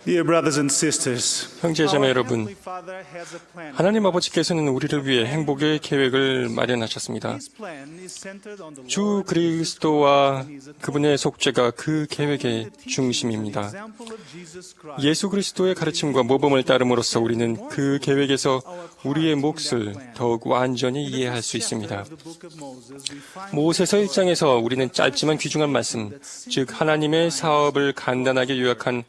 Dear brothers and sisters, 형제자매 여러분, 하나님 아버지께서는 우리를 위해 행복의 계획을 마련하셨습니다. 주 그리스도와 그분의 속죄가 그 계획의 중심입니다. 예수 그리스도의 가르침과 모범을 따름으로써 우리는 그 계획에서 우리의 몫을 더욱 완전히 이해할 수 있습니다. 모세서 1장에서 우리는 짧지만 귀중한 말씀, 즉 하나님의 사업을 간단하게 요약한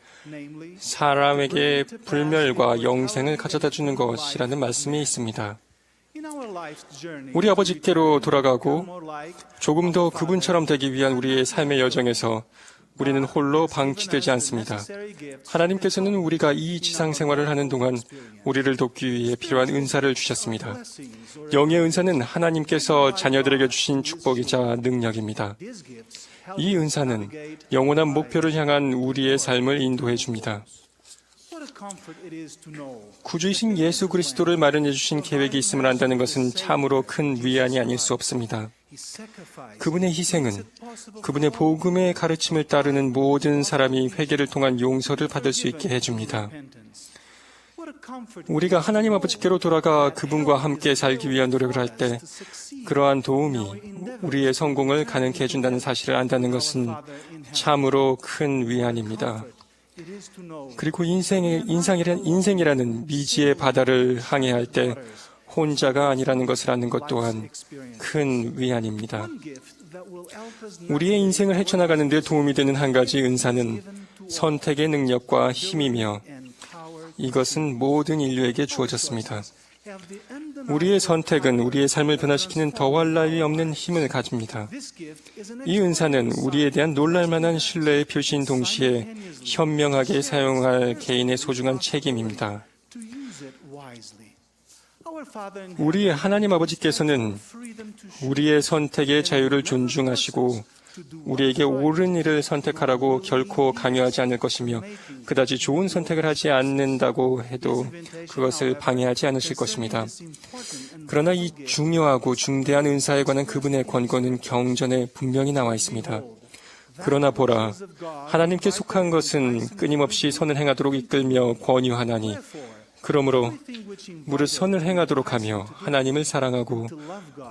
사람에게 불멸과 영생을 가져다 주는 것이라는 말씀이 있습니다. 우리 아버지께로 돌아가고 조금 더 그분처럼 되기 위한 우리의 삶의 여정에서 우리는 홀로 방치되지 않습니다. 하나님께서는 우리가 이 지상 생활을 하는 동안 우리를 돕기 위해 필요한 은사를 주셨습니다. 영의 은사는 하나님께서 자녀들에게 주신 축복이자 능력입니다. 이 은사는 영원한 목표를 향한 우리의 삶을 인도해 줍니다. 구주이신 예수 그리스도를 마련해 주신 계획이 있음을 안다는 것은 참으로 큰 위안이 아닐 수 없습니다. 그분의 희생은 그분의 복음의 가르침을 따르는 모든 사람이 회개를 통한 용서를 받을 수 있게 해줍니다. 우리가 하나님 아버지께로 돌아가 그분과 함께 살기 위한 노력을 할 때 그러한 도움이 우리의 성공을 가능케 해준다는 사실을 안다는 것은 참으로 큰 위안입니다. 그리고 인생이라는 미지의 바다를 항해할 때 혼자가 아니라는 것을 아는 것 또한 큰 위안입니다. 우리의 인생을 헤쳐나가는 데 도움이 되는 한 가지 은사는 선택의 능력과 힘이며 이것은 모든 인류에게 주어졌습니다. 우리의 선택은 우리의 삶을 변화시키는 더할 나위 없는 힘을 가집니다. 이 은사는 우리에 대한 놀랄만한 신뢰의 표시인 동시에 현명하게 사용할 개인의 소중한 책임입니다. 우리 하나님 아버지께서는 우리의 선택의 자유를 존중하시고 우리에게 옳은 일을 선택하라고 결코 강요하지 않을 것이며 그다지 좋은 선택을 하지 않는다고 해도 그것을 방해하지 않으실 것입니다. 그러나 이 중요하고 중대한 은사에 관한 그분의 권고는 경전에 분명히 나와 있습니다. 그러나 보라, 하나님께 속한 것은 끊임없이 선을 행하도록 이끌며 권유하나니 그러므로 무릇 선을 행하도록 하며 하나님을 사랑하고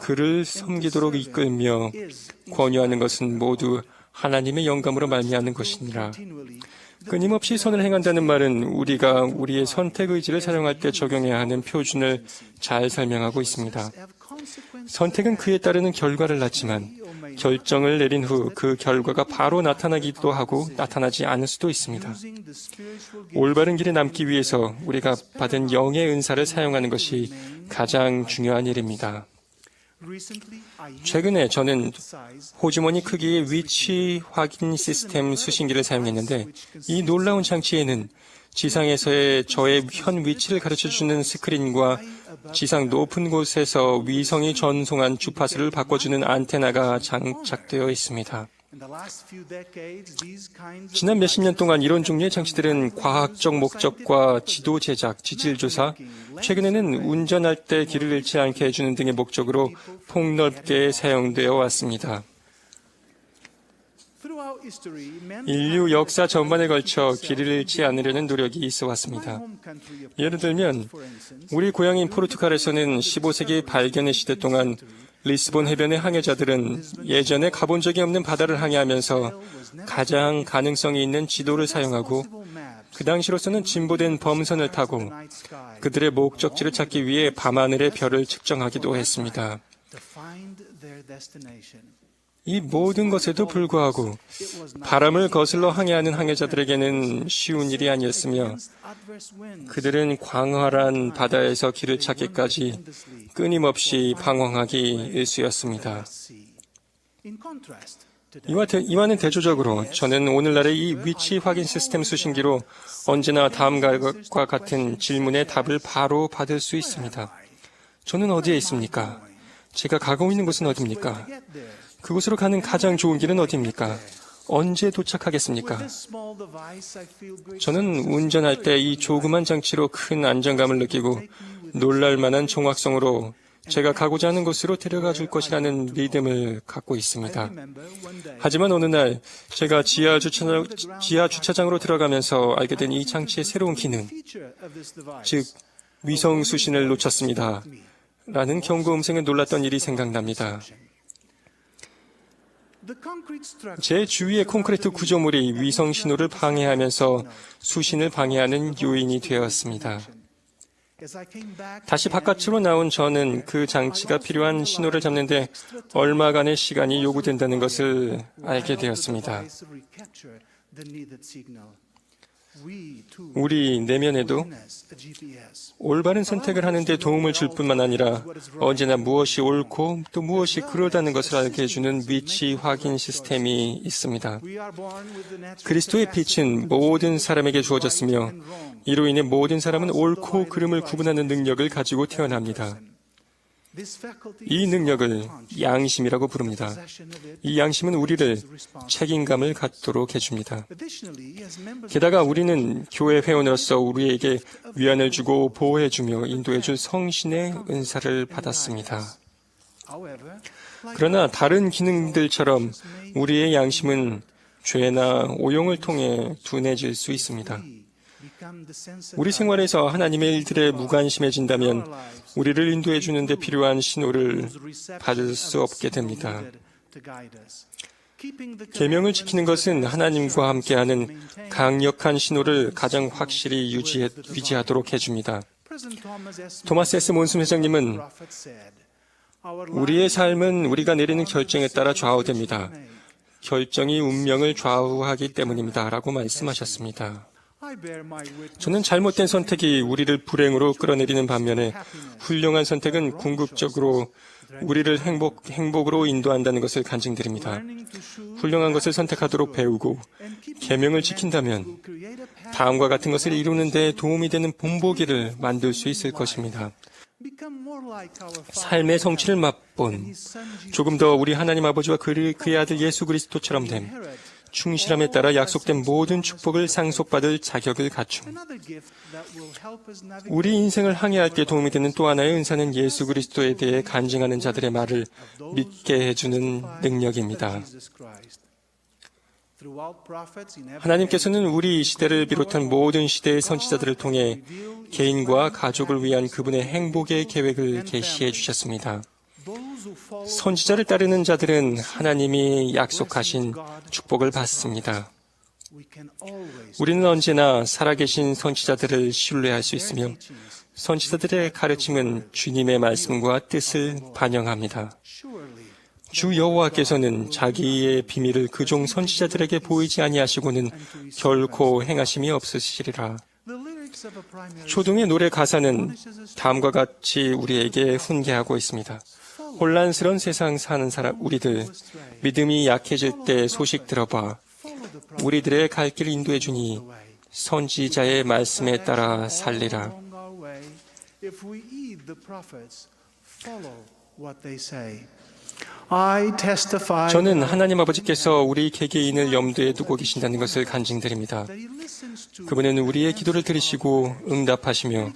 그를 섬기도록 이끌며 권유하는 것은 모두 하나님의 영감으로 말미암는 것이니라. 끊임없이 선을 행한다는 말은 우리가 우리의 선택 의지를 사용할 때 적용해야 하는 표준을 잘 설명하고 있습니다. 선택은 그에 따르는 결과를 낳지만 결정을 내린 후 그 결과가 바로 나타나기도 하고 나타나지 않을 수도 있습니다. 올바른 길에 남기 위해서 우리가 받은 영의 은사를 사용하는 것이 가장 중요한 일입니다. 최근에 저는 호주머니 크기의 위치 확인 시스템 수신기를 사용했는데 이 놀라운 장치에는 지상에서의 저의 현 위치를 가르쳐주는 스크린과 지상 높은 곳에서 위성이 전송한 주파수를 바꿔주는 안테나가 장착되어 있습니다. 지난 몇십 년 동안 이런 종류의 장치들은 과학적 목적과 지도 제작, 지질 조사, 최근에는 운전할 때 길을 잃지 않게 해주는 등의 목적으로 폭넓게 사용되어 왔습니다. 인류 역사 전반에 걸쳐 길을 잃지 않으려는 노력이 있어 왔습니다. 예를 들면 우리 고향인 포르투갈에서는 15세기 발견의 시대 동안 리스본 해변의 항해자들은 예전에 가본 적이 없는 바다를 항해하면서 가장 가능성이 있는 지도를 사용하고 그 당시로서는 진보된 범선을 타고 그들의 목적지를 찾기 위해 밤하늘의 별을 측정하기도 했습니다. 이 모든 것에도 불구하고 바람을 거슬러 항해하는 항해자들에게는 쉬운 일이 아니었으며 그들은 광활한 바다에서 길을 찾기까지 끊임없이 방황하기 일쑤였습니다. 이와는 대조적으로 저는 오늘날의 이 위치 확인 시스템 수신기로 언제나 다음과 같은 질문의 답을 바로 받을 수 있습니다. 저는 어디에 있습니까? 제가 가고 있는 곳은 어디입니까? 그곳으로 가는 가장 좋은 길은 어디입니까? 언제 도착하겠습니까? 저는 운전할 때 이 조그만 장치로 큰 안정감을 느끼고 놀랄만한 정확성으로 제가 가고자 하는 곳으로 데려가 줄 것이라는 믿음을 갖고 있습니다. 하지만 어느 날 제가 지하 주차장으로 들어가면서 알게 된 이 장치의 새로운 기능, 즉 위성 수신을 놓쳤습니다. 라는 경고 음성에 놀랐던 일이 생각납니다. 제 주위의 콘크리트 구조물이 위성 신호를 방해하면서 수신을 방해하는 요인이 되었습니다. 다시 바깥으로 나온 저는 그 장치가 필요한 신호를 잡는데 얼마간의 시간이 요구된다는 것을 알게 되었습니다. 우리 내면에도 올바른 선택을 하는 데 도움을 줄 뿐만 아니라 언제나 무엇이 옳고 또 무엇이 그러다는 것을 알게 해주는 위치 확인 시스템이 있습니다. 그리스도의 빛은 모든 사람에게 주어졌으며 이로 인해 모든 사람은 옳고 그름을 구분하는 능력을 가지고 태어납니다. 이 능력을 양심이라고 부릅니다. 이 양심은 우리를 책임감을 갖도록 해줍니다. 게다가 우리는 교회 회원으로서 우리에게 위안을 주고 보호해주며 인도해줄 성신의 은사를 받았습니다. 그러나 다른 기능들처럼 우리의 양심은 죄나 오용을 통해 둔해질 수 있습니다. 우리 생활에서 하나님의 일들에 무관심해진다면 우리를 인도해 주는 데 필요한 신호를 받을 수 없게 됩니다. 계명을 지키는 것은 하나님과 함께하는 강력한 신호를 가장 확실히 유지하도록 해줍니다. 토마스 S. 몬슨 회장님은 우리의 삶은 우리가 내리는 결정에 따라 좌우됩니다. 결정이 운명을 좌우하기 때문입니다. 라고 말씀하셨습니다. 저는 잘못된 선택이 우리를 불행으로 끌어내리는 반면에 훌륭한 선택은 궁극적으로 우리를 행복으로 인도한다는 것을 간증드립니다. 훌륭한 것을 선택하도록 배우고 계명을 지킨다면 다음과 같은 것을 이루는 데 도움이 되는 본보기를 만들 수 있을 것입니다. 삶의 성취를 맛본 조금 더 우리 하나님 아버지와 그의 아들 예수 그리스도처럼 됨, 충실함에 따라 약속된 모든 축복을 상속받을 자격을 갖춤. 우리 인생을 항해할 때 도움이 되는 또 하나의 은사는 예수 그리스도에 대해 간증하는 자들의 말을 믿게 해주는 능력입니다. 하나님께서는 우리 시대를 비롯한 모든 시대의 선지자들을 통해 개인과 가족을 위한 그분의 행복의 계획을 계시해 주셨습니다. 선지자를 따르는 자들은 하나님이 약속하신 축복을 받습니다. 우리는 언제나 살아계신 선지자들을 신뢰할 수 있으며 선지자들의 가르침은 주님의 말씀과 뜻을 반영합니다. 주 여호와께서는 자기의 비밀을 그종 선지자들에게 보이지 아니하시고는 결코 행하심이 없으시리라. 초등의 노래 가사는 다음과 같이 우리에게 훈계하고 있습니다. 혼란스러운 세상 사는 우리들, 믿음이 약해질 때 소식 들어봐. 우리들의 갈 길 인도해 주니 선지자의 말씀에 따라 살리라. 저는 하나님 아버지께서 우리 개개인을 염두에 두고 계신다는 것을 간증드립니다. 그분은 우리의 기도를 들으시고 응답하시며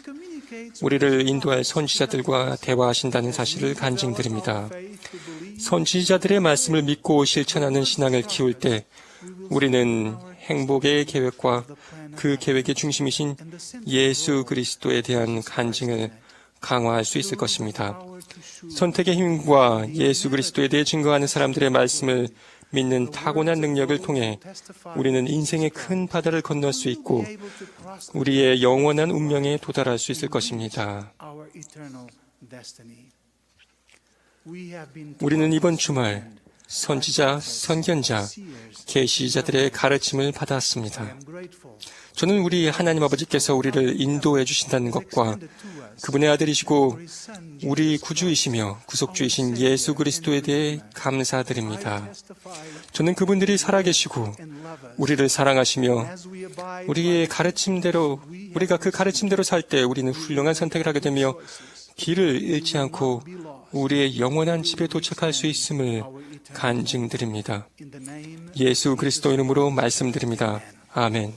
우리를 인도할 선지자들과 대화하신다는 사실을 간증드립니다. 선지자들의 말씀을 믿고 실천하는 신앙을 키울 때 우리는 행복의 계획과 그 계획의 중심이신 예수 그리스도에 대한 간증을 강화할 수 있을 것입니다. 선택의 힘과 예수 그리스도에 대해 증거하는 사람들의 말씀을 믿는 타고난 능력을 통해 우리는 인생의 큰 바다를 건널 수 있고 우리의 영원한 운명에 도달할 수 있을 것입니다. 우리는 이번 주말 선지자, 선견자, 계시자들의 가르침을 받았습니다. 저는 우리 하나님 아버지께서 우리를 인도해 주신다는 것과 그분의 아들이시고 우리 구주이시며 구속주이신 예수 그리스도에 대해 감사드립니다. 저는 그분들이 살아계시고 우리를 사랑하시며 우리가 그 가르침대로 살 때 우리는 훌륭한 선택을 하게 되며 길을 잃지 않고 우리의 영원한 집에 도착할 수 있음을 간증드립니다. 예수 그리스도 이름으로 말씀드립니다. 아멘.